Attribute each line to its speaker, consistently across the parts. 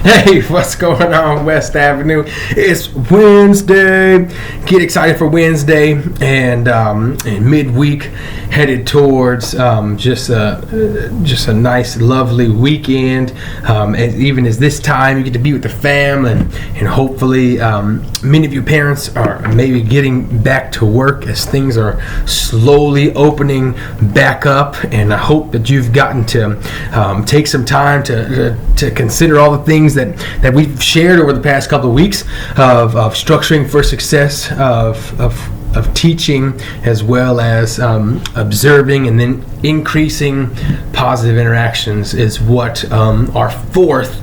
Speaker 1: Hey, what's going on, West Avenue? It's Wednesday. Get excited for Wednesday and midweek, headed towards just a nice, lovely weekend. Even as this time, you get to be with the fam, and hopefully many of you parents are maybe getting back to work as things are slowly opening back up. And I hope that you've gotten to take some time to consider all the things that we've shared over the past couple of weeks of structuring for success, of teaching, as well as observing and then increasing positive interactions is what our fourth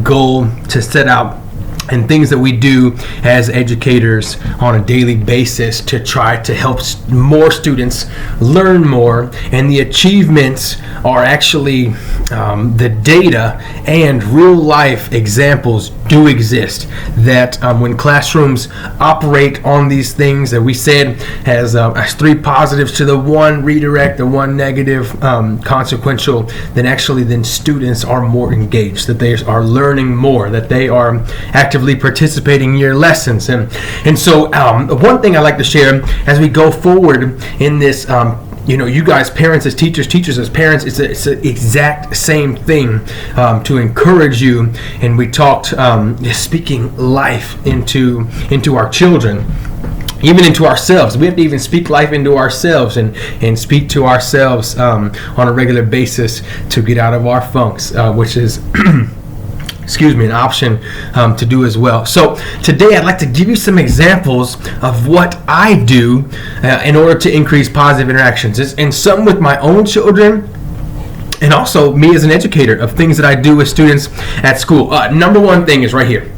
Speaker 1: goal to set out, and things that we do as educators on a daily basis to try to help more students learn more. And the achievements are actually the data and real life examples do exist that when classrooms operate on these things that we said has three positives to the one redirect, the one negative consequential, then students are more engaged, that they are learning more, that they are actively participating in your lessons. And so one thing I like to share as we go forward in this, you guys, parents as teachers, teachers as parents, it's the exact same thing to encourage you. And we talked speaking life into our children, even into ourselves. We have to even speak life into ourselves and speak to ourselves on a regular basis to get out of our funks, which is an option to do as well. So today I'd like to give you some examples of what I do in order to increase positive interactions, and some with my own children, and also me as an educator, of things that I do with students at school. Number one thing is right here.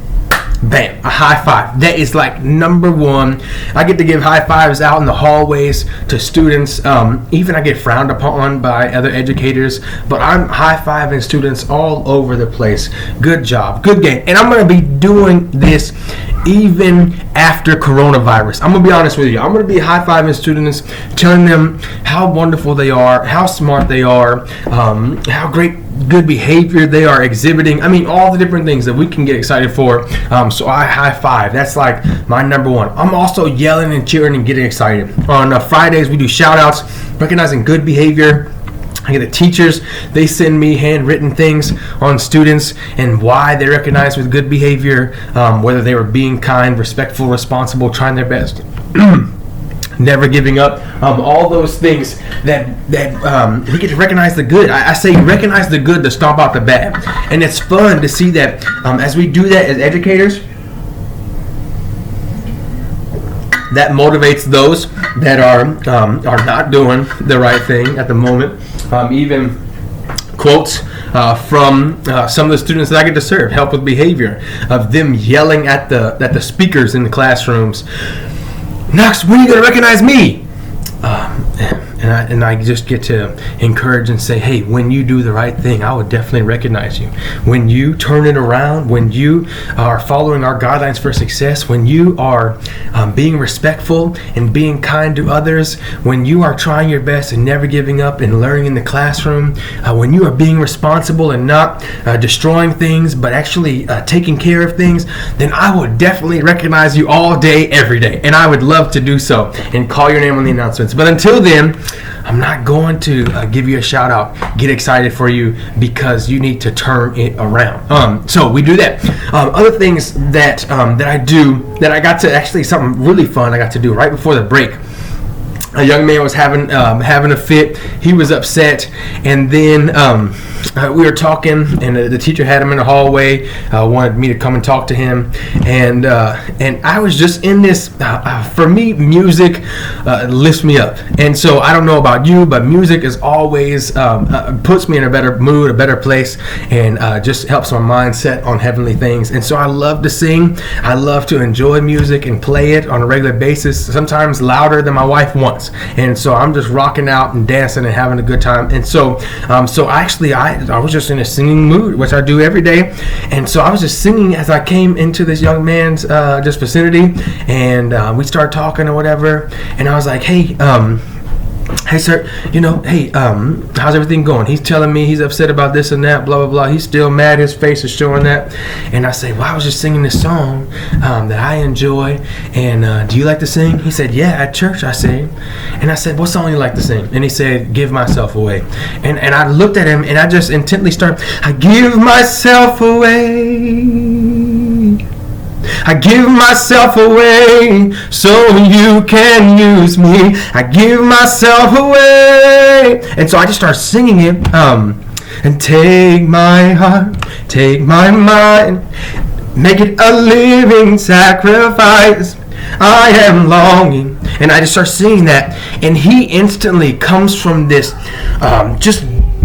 Speaker 1: Bam, a high five. That is like number one. I get to give high fives out in the hallways to students. Even I get frowned upon by other educators, but I'm high fiving students all over the place. Good job, good game. And I'm going to be doing this even after coronavirus. I'm going to be honest with you. I'm going to be high fiving students, telling them how wonderful they are, how smart they are, how great good behavior they are exhibiting. I mean, all the different things that we can get excited for. So I high five. That's like my number one. I'm also yelling and cheering and getting excited. On Fridays, we do shout outs, recognizing good behavior. I get the teachers, they send me handwritten things on students and why they recognize with good behavior, whether they were being kind, respectful, responsible, trying their best. Never giving up, all those things that we get to recognize the good. I say recognize the good to stomp out the bad, and it's fun to see that as we do that as educators. That motivates those that are not doing the right thing at the moment. Even quotes from some of the students that I get to serve, help with behavior, of them yelling at the speakers in the classrooms, "Knox, when are you going to recognize me?" And I just get to encourage and say, hey, when you do the right thing, I would definitely recognize you. When you turn it around, when you are following our guidelines for success, when you are being respectful and being kind to others, when you are trying your best and never giving up and learning in the classroom, when you are being responsible and not destroying things, but actually taking care of things, then I would definitely recognize you all day, every day. And I would love to do so and call your name on the announcements. But until then, I'm not going to give you a shout out, get excited for you, because you need to turn it around. So we do that. Other things that I do, that I got to actually, something really fun I got to do right before the break. A young man was having a fit. He was upset, and then we were talking, and the teacher had him in the hallway. Wanted me to come and talk to him, and I was just in this. For me, music lifts me up, and so I don't know about you, but music is always puts me in a better mood, a better place, and just helps my mind set on heavenly things. And so I love to sing. I love to enjoy music and play it on a regular basis. Sometimes louder than my wife wants. And so I'm just rocking out and dancing and having a good time. And so I was just in a singing mood, which I do every day. And so I was just singing as I came into this young man's just vicinity, and we started talking or whatever. And I was like, hey, hey sir, hey, how's everything going? He's telling me he's upset about this and that, blah blah blah. He's still mad. His face is showing that. And I say, well, I was just singing this song that I enjoy. And do you like to sing? He said, yeah, at church I sing. And I said, what song you like to sing? And he said, Give Myself Away. And I looked at him and I just intently started, I give myself away. I give myself away so you can use me. I give myself away. And so I just started singing it. And take my heart, take my mind, make it a living sacrifice. I am longing. And I just start singing that. And he instantly comes from this just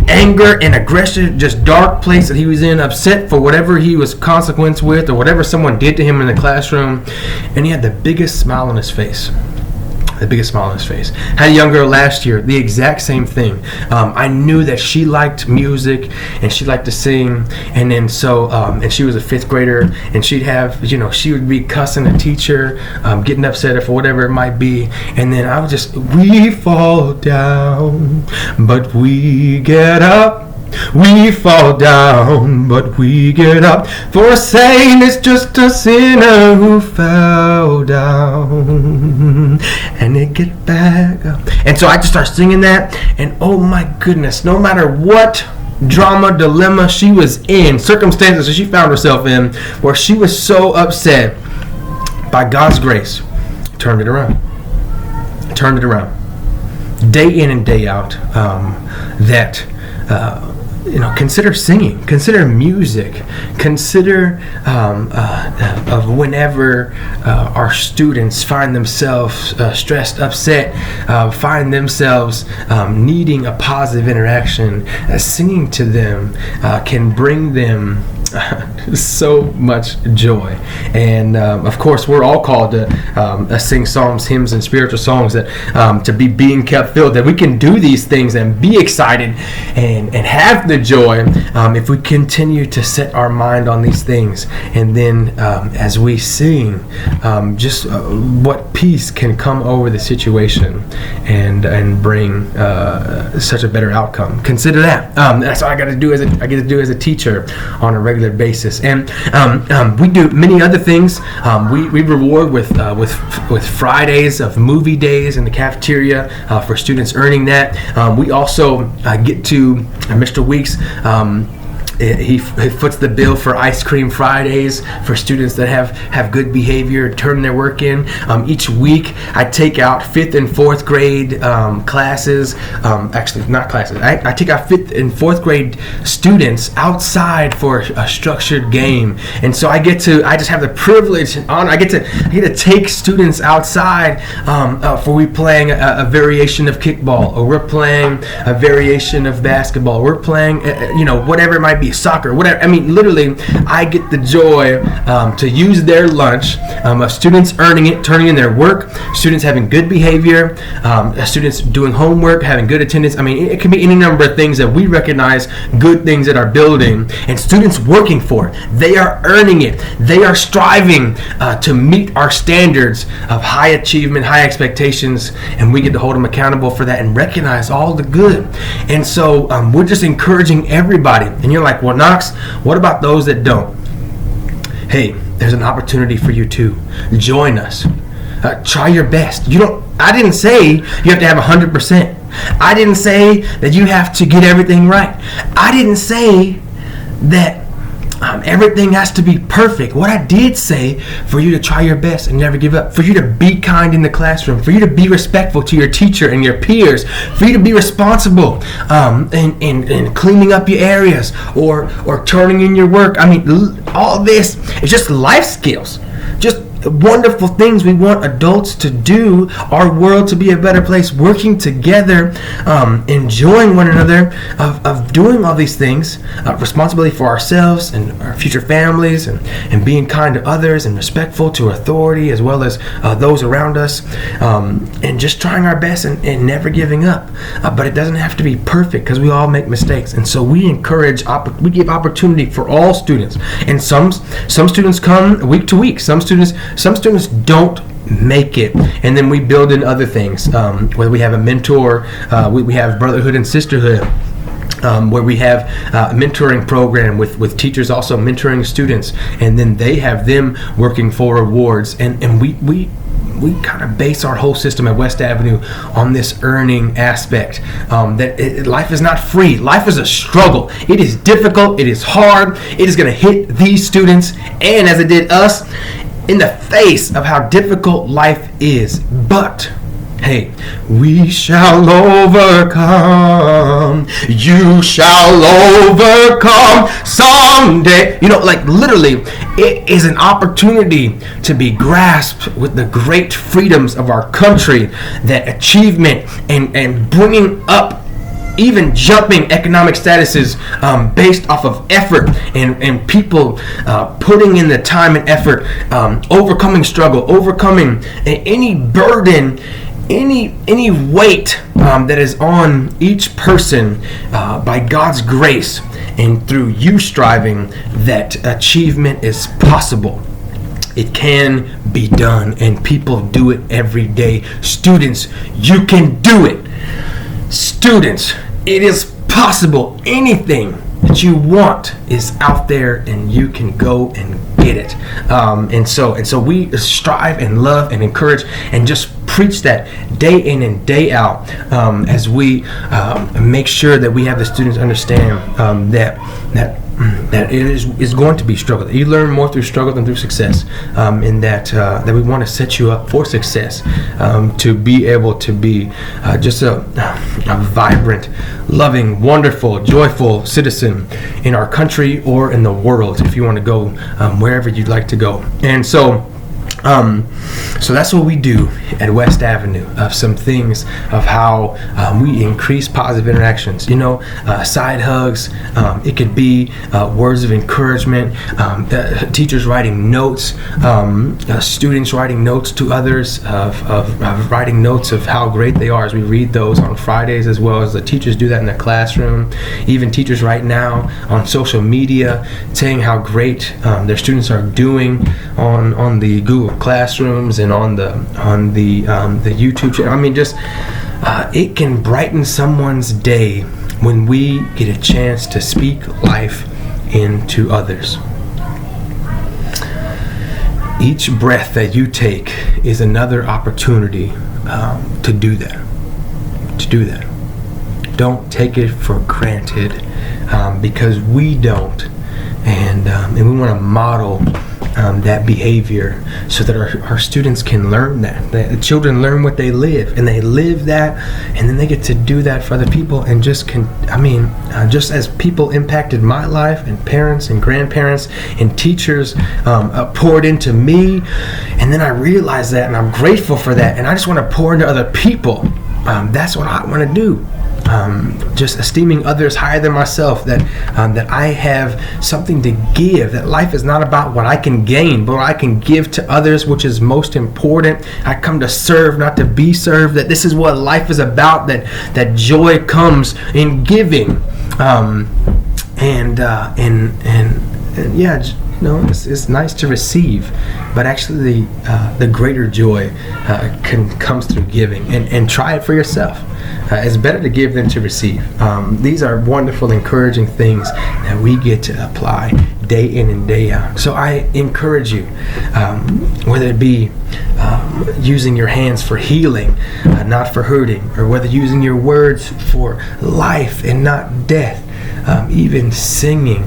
Speaker 1: anger and aggression, just dark place that he was in, upset for whatever he was consequence with or whatever someone did to him in the classroom, and he had the biggest smile on his face. Had a young girl last year, the exact same thing. I knew that she liked music and she liked to sing, and then and she was a 5th grader, and she'd have, she would be cussing a teacher, getting upset for whatever it might be, and then I would we fall down, but we get up. We fall down, but we get up. For a saint is just a sinner who fell down, and they get back up. And so I just start singing that, and oh my goodness, no matter what drama, dilemma she was in, circumstances that she found herself in, where she was so upset, by God's grace, turned it around. Day in and day out, consider singing, consider music, consider of whenever our students find themselves stressed, upset, find themselves needing a positive interaction, singing to them can bring them so much joy. And of course we're all called to sing psalms, hymns, and spiritual songs, that to be being kept filled, that we can do these things and be excited and have the joy if we continue to set our mind on these things. And then as we sing, what peace can come over the situation and bring such a better outcome. Consider that. That's what I get to do as a teacher on a regular basis. And we do many other things. We reward with Fridays of movie days in the cafeteria for students earning that. We also get to Mr. Weeks. He foots the bill for Ice Cream Fridays for students that have good behavior, turn their work in. Each week I take out 5th and 4th grade classes. Actually, not classes. I take out 5th and 4th grade students outside for a structured game. And so I just have the privilege and honor. I get to take students outside for we playing a variation of kickball, or we're playing a variation of basketball. We're playing, whatever it might be. Soccer, whatever. I mean, literally, I get the joy to use their lunch of students earning it, turning in their work, students having good behavior, students doing homework, having good attendance. I mean, it can be any number of things that we recognize good things at our building, and students working for it. They are earning it. They are striving to meet our standards of high achievement, high expectations, and we get to hold them accountable for that and recognize all the good. And so we're just encouraging everybody. And you're like, well, Knox, what about those that don't? Hey, there's an opportunity for you too. Join us. Try your best. I didn't say you have to have 100%. I didn't say that you have to get everything right. I didn't say that everything has to be perfect. What I did say, for you to try your best and never give up, for you to be kind in the classroom, for you to be respectful to your teacher and your peers, for you to be responsible in cleaning up your areas or turning in your work. I mean, all this is just life skills, just wonderful things we want adults to do, our world to be a better place, working together, enjoying one another, of doing all these things, responsibility for ourselves and our future families, and being kind to others and respectful to authority as well as those around us, and just trying our best and never giving up. But it doesn't have to be perfect, because we all make mistakes. And so we we give opportunity for all students. And some students come week to week. Some students some students don't make it, and then we build in other things, whether we have a mentor, we have brotherhood and sisterhood, where we have a mentoring program with teachers also mentoring students, and then they have them working for awards, and we kind of base our whole system at West Avenue on this earning aspect, that life is not free. Life is a struggle. It is difficult. It is hard. It is going to hit these students, and as it did us, in the face of how difficult life is. But hey, we shall overcome. You shall overcome someday. Like literally, it is an opportunity to be grasped with the great freedoms of our country, that achievement and bringing up, even jumping economic statuses based off of effort and people putting in the time and effort, overcoming struggle, overcoming any burden, any weight that is on each person by God's grace, and through you striving, that achievement is possible. It can be done, and people do it every day. Students, you can do it. Students, it is possible. Anything that you want is out there, and you can go and get it. And so we strive and love and encourage and just preach that day in and day out, as we make sure that we have the students understand that it is going to be struggle. You learn more through struggle than through success, and that we want to set you up for success, to be able to be just a vibrant, loving, wonderful, joyful citizen in our country or in the world, if you want to go wherever you'd like to go. And so that's what we do at West Avenue, of some things of how we increase positive interactions. Side hugs, it could be words of encouragement, teachers writing notes, students writing notes to others, of writing notes of how great they are, as we read those on Fridays, as well as the teachers do that in their classroom. Even teachers right now on social media saying how great their students are doing on the Google Classrooms and on the YouTube channel. I mean, just it can brighten someone's day when we get a chance to speak life into others. Each breath that you take is another opportunity to do that. Don't take it for granted, because we don't, and we want to model that behavior, so that our students can learn that. The children learn what they live, and they live that, and then they get to do that for other people, and just as people impacted my life, and parents and grandparents and teachers poured into me, and then I realized that, and I'm grateful for that, and I just want to pour into other people. That's what I want to do. Just esteeming others higher than myself, that I have something to give, that life is not about what I can gain, but what I can give to others, which is most important. I come to serve, not to be served, that this is what life is about, that joy comes in giving, it's nice to receive, but actually the greater joy comes through giving, and try it for yourself. It's better to give than to receive. These are wonderful, encouraging things that we get to apply day in and day out. So I encourage you, whether it be using your hands for healing, not for hurting, or whether using your words for life and not death, even singing,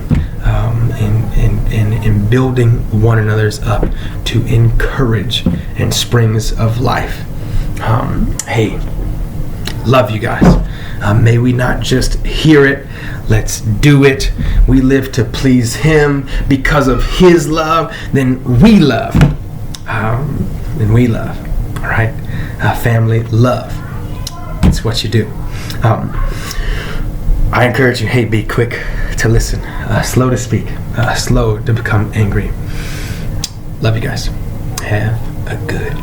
Speaker 1: and building one another's up to encourage and springs of life. Hey, love you guys. May we not just hear it, let's do it. We live to please Him. Because of His love, then we love. All right? Family, love. It's what you do. I encourage you, hey, be quick to listen, slow to speak, slow to become angry. Love you guys. Have a good